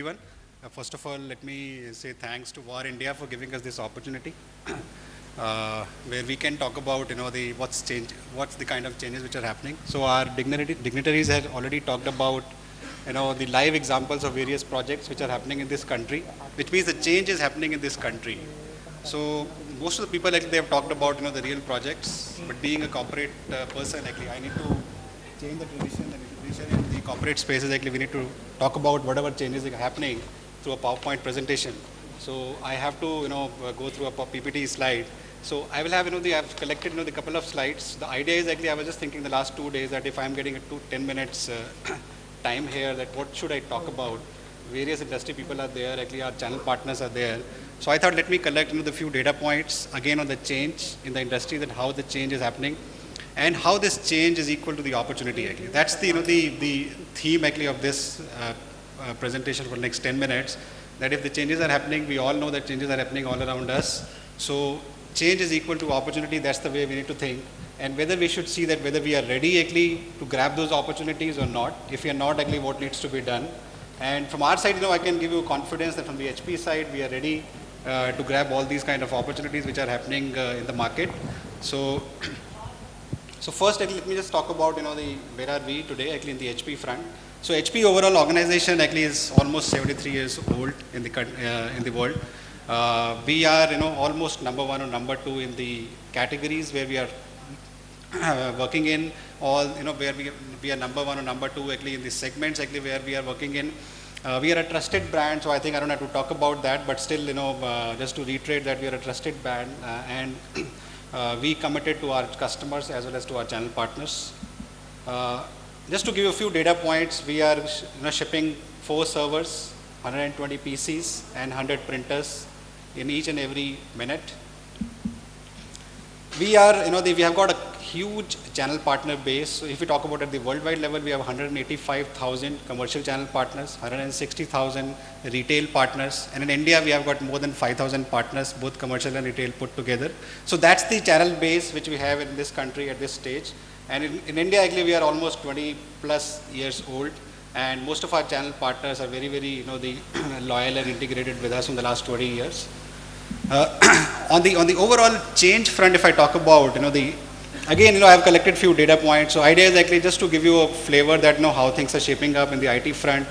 everyone. First of all, let me say thanks to War India for giving us this opportunity, where we can talk about, what's the kind of changes which are happening. So our dignitaries have already talked about, the live examples of various projects which are happening in this country, which means the change is happening in this country. So most of the people, they have talked about, the real projects, but being a corporate person, I need to change the tradition in the corporate spaces. We need to talk about whatever changes are happening through a PowerPoint presentation. So I have to, go through a PPT slide. So I will have, I've collected, the couple of slides. The idea is I was just thinking the last 2 days that if I'm getting a 10 minutes time here, that what should I talk about? Various industry people are there, our channel partners are there. So I thought let me collect, the few data points again on the change in the industry, that how the change is happening and how this change is equal to the opportunity. That's the, the theme of this presentation for the next 10 minutes, that if the changes are happening, we all know that changes are happening all around us. So change is equal to opportunity. That's the way we need to think. And whether we should see that whether we are ready to grab those opportunities or not. If we are not, what needs to be done. And from our side, I can give you confidence that from the HP side, we are ready to grab all these kind of opportunities which are happening in the market. So first, let me just talk about, where are we today, in the HP front. So HP overall organization is almost 73 years old in the world. We are, almost number 1 or number 2 in the categories where we are working in. All, where we are number 1 or number 2 in the segments where we are working in. We are a trusted brand, so I think I don't have to talk about that, but still, just to reiterate that we are a trusted brand and we committed to our customers as well as to our channel partners. Just to give you a few data points, we are shipping 4 servers, 120 PCs and 100 printers in each and every minute. We are, we have got a huge channel partner base. So if we talk about at the worldwide level, we have 185,000 commercial channel partners, 160,000 retail partners, and in India we have got more than 5,000 partners, both commercial and retail put together. So that's the channel base which we have in this country at this stage. And in India, we are almost 20 plus years old, and most of our channel partners are very, very, loyal and integrated with us in the last 20 years. On the overall change front, if I talk about, again, I have collected few data points. So idea is just to give you a flavor that how things are shaping up in the IT front.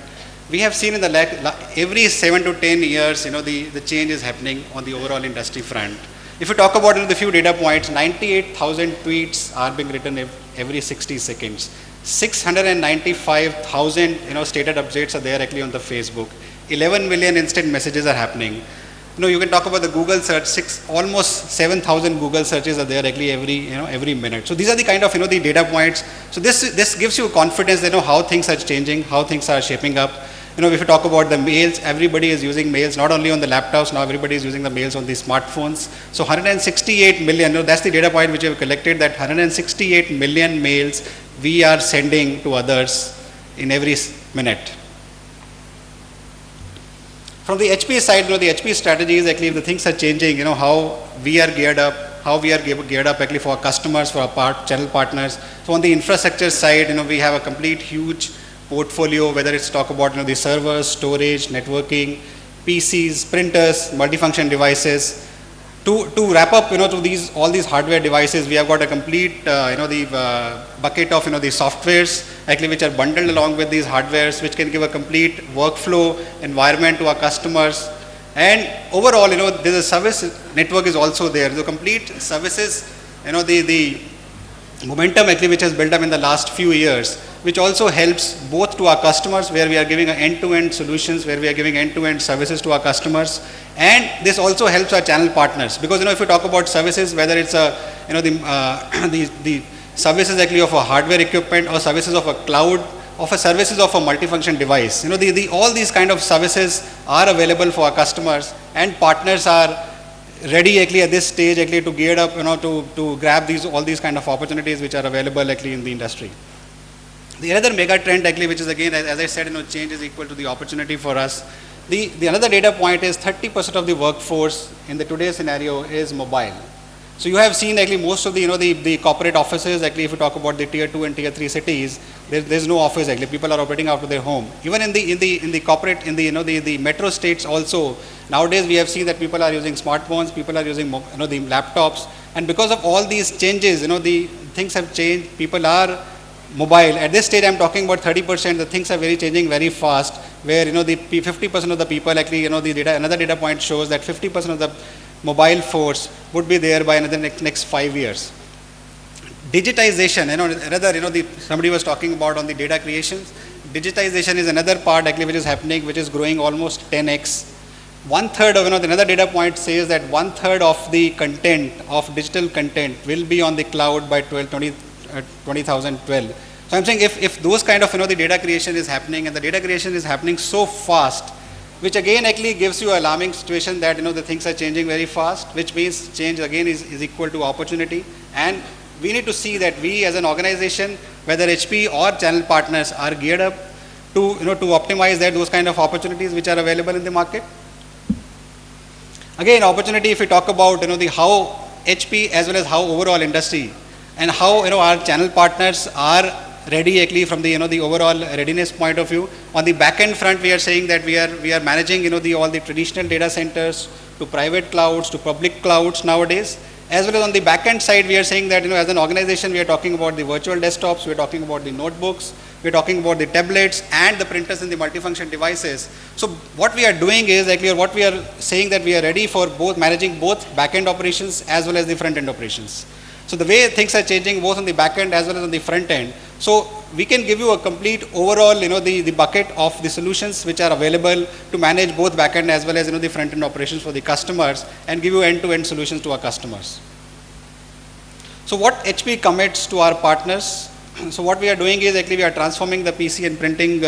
We have seen in the every 7 to 10 years, the change is happening on the overall industry front. If you talk about the few data points, 98,000 tweets are being written every 60 seconds. 695,000 stated updates are there on the Facebook. 11 million instant messages are happening. You can talk about the Google search. Almost 7,000 Google searches are there every minute. So these are the kind of the data points. So this gives you confidence that how things are changing, how things are shaping up. If you talk about the mails, everybody is using mails, not only on the laptops, now everybody is using the mails on the smartphones. So 168 million, that's the data point which we have collected, that 168 million mails we are sending to others in every minute. From the HP side, the HP strategy is if the things are changing, how we are geared up, for our customers, for our channel partners. So on the infrastructure side, we have a complete huge portfolio, whether it's talk about the servers, storage, networking, PCs, printers, multifunction devices. To wrap up, to all these hardware devices, we have got a complete, the bucket of the softwares which are bundled along with these hardwares, which can give a complete workflow environment to our customers. And overall, there's a service network is also there. The complete services, the momentum which has built up in the last few years, which also helps both to our customers, where we are giving end-to-end solutions, where we are giving end-to-end services to our customers, and this also helps our channel partners, because if you talk about services, whether it's the services of a hardware equipment or services of a cloud, of a services of a multifunction device, all these kind of services are available for our customers, and partners are ready at this stage to gear up to grab all these kind of opportunities which are available in the industry. The another mega trend which is again, as I said, change is equal to the opportunity for us. The another data point is 30% of the workforce in the today's scenario is mobile. So you have seen actually most of the the corporate offices actually, if you talk about the tier 2 and tier 3 cities, there's no office actually. People are operating out of their home. Even in the corporate, in the the metro states also, nowadays we have seen that people are using smartphones, people are using the laptops, and because of all these changes, the things have changed. People are mobile. At this stage, I'm talking about 30%. The things are very changing very fast. Where the 50% of the people actually, the data, another data point shows that 50% of the mobile force would be there by another next 5 years. Digitization, another, somebody was talking about on the data creations. Digitization is another part actually which is happening, which is growing almost 10x. One third of, another data point says that one third of the content, of digital content, will be on the cloud by 2012. So I'm saying if those kind of, the data creation is happening, and the data creation is happening so fast, which again actually gives you an alarming situation that the things are changing very fast, which means change again is equal to opportunity. And we need to see that we as an organization, whether HP or channel partners, are geared up to to optimize those kind of opportunities which are available in the market. Again, opportunity, if we talk about the how HP as well as how overall industry and how our channel partners are ready actually from the the overall readiness point of view. On the back end front, we are saying that we are managing all the traditional data centers to private clouds to public clouds nowadays. As well as on the back end side, we are saying that as an organization, we are talking about the virtual desktops, we are talking about the notebooks, we are talking about the tablets and the printers and the multifunction devices. So what we are doing is actually, or what we are saying, that we are ready for both managing both back end operations as well as the front end operations. So the way things are changing both on the back end as well as on the front end. So we can give you a complete overall, the bucket of the solutions which are available to manage both back end as well as the front end operations for the customers, and give you end-to-end solutions to our customers. So what HP commits to our partners? So what we are doing is actually we are transforming the PC and printing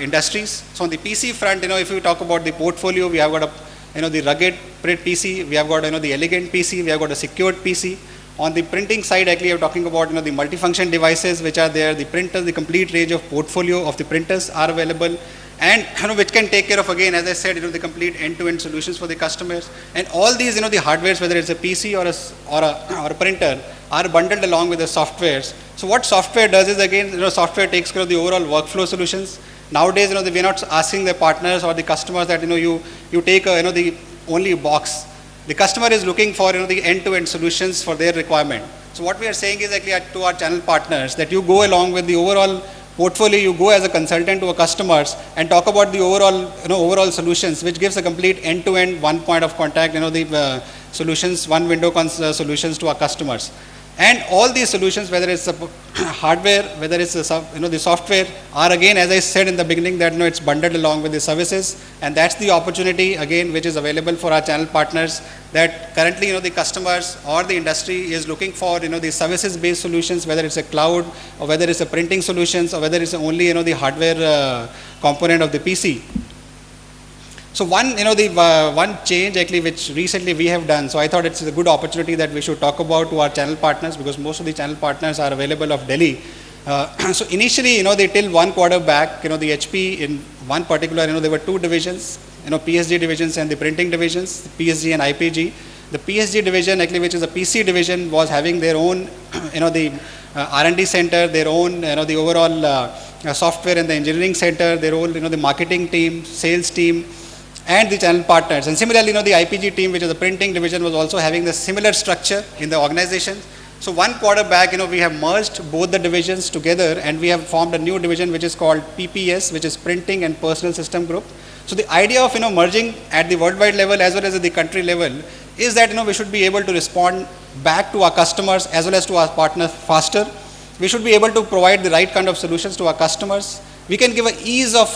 industries. So on the PC front, if you talk about the portfolio, we have got a the rugged print PC, we have got the elegant PC, we have got a secured PC. On the printing side, actually, I'm talking about the multifunction devices which are there, the printers, the complete range of portfolio of the printers are available, and which can take care of, again, as I said, the complete end-to-end solutions for the customers. And all these, the hardwares, whether it's a PC or a printer, are bundled along with the softwares. So what software does is, again, software takes care of the overall workflow solutions. Nowadays, we're not asking the partners or the customers that you take the only box. The customer is looking for the end-to-end solutions for their requirement. So what we are saying is actually to our channel partners that you go along with the overall portfolio, you go as a consultant to our customers and talk about the overall overall solutions, which gives a complete end-to-end one point of contact, the solutions, one window solutions to our customers. And all these solutions, whether it's the hardware, whether it's the software, are, again, as I said in the beginning, that it's bundled along with the services, and that's the opportunity, again, which is available for our channel partners, that currently the customers or the industry is looking for the services-based solutions, whether it's a cloud or whether it's a printing solutions or whether it's only the hardware component of the PC. So one, one change actually which recently we have done, so I thought it's a good opportunity that we should talk about to our channel partners, because most of the channel partners are available of Delhi. So initially, they till 1 quarter back, the HP in one particular, there were two divisions, PSG divisions and the printing divisions, PSG and IPG. The PSG division actually, which is a PC division, was having their own, the R&D center, their own, the overall software and the engineering center, their own, the marketing team, sales team, and the channel partners. And similarly, the IPG team, which is the printing division, was also having the similar structure in the organization. So 1 quarter back, we have merged both the divisions together, and we have formed a new division which is called PPS, which is Printing and Personal System Group. So the idea of merging at the worldwide level as well as at the country level is that we should be able to respond back to our customers as well as to our partners faster. We should be able to provide the right kind of solutions to our customers. We can give an ease of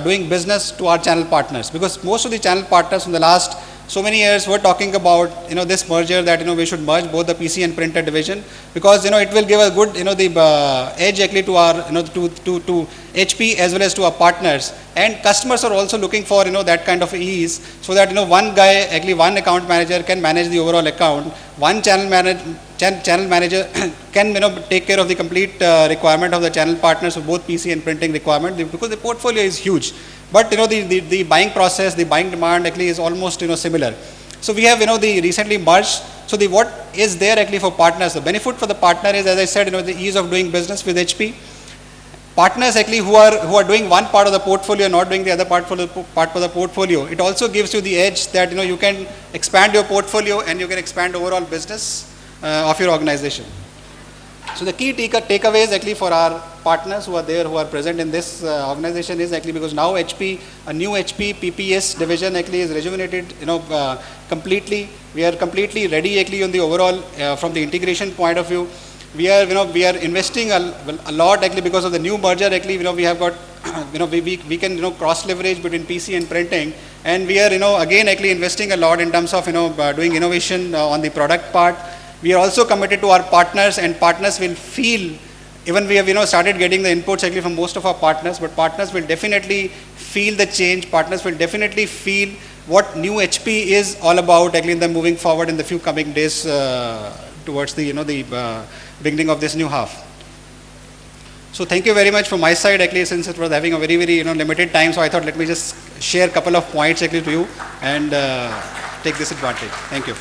doing business to our channel partners, because most of the channel partners in the last so many years were talking about this merger, that we should merge both the PC and printer division, because it will give a good the edge actually to our to HP as well as to our partners, and customers are also looking for that kind of ease, so that one guy, actually one account manager, can manage the overall account, one channel manager can take care of the complete requirement of the channel partners for both PC and printing requirement, because the portfolio is huge. But the buying process, the buying demand actually is almost similar. So we have the recently merged So the what is there actually for partners? The benefit for the partner is, as I said, the ease of doing business with HP. Partners actually who are doing one part of the portfolio, not doing the other part for the portfolio. It also gives you the edge that you can expand your portfolio and you can expand overall business of your organization. So the key takeaways actually for our partners who are present in this organization is actually because now HP, a new HP PPS division actually is rejuvenated, completely. We are completely ready actually on the overall from the integration point of view. We are investing a lot actually because of the new merger actually. We have got we can cross leverage between PC and printing, and we are again actually investing a lot in terms of doing innovation on the product part. We are also committed to our partners, and partners will feel, even we have started getting the inputs actually from most of our partners, but partners will definitely feel the change. Partners will definitely feel what new HP is all about actually in the moving forward in the few coming days towards the the beginning of this new half. So thank you very much from my side actually, since it was having a very limited time, so I thought let me just share a couple of points actually to you and take this advantage. Thank you.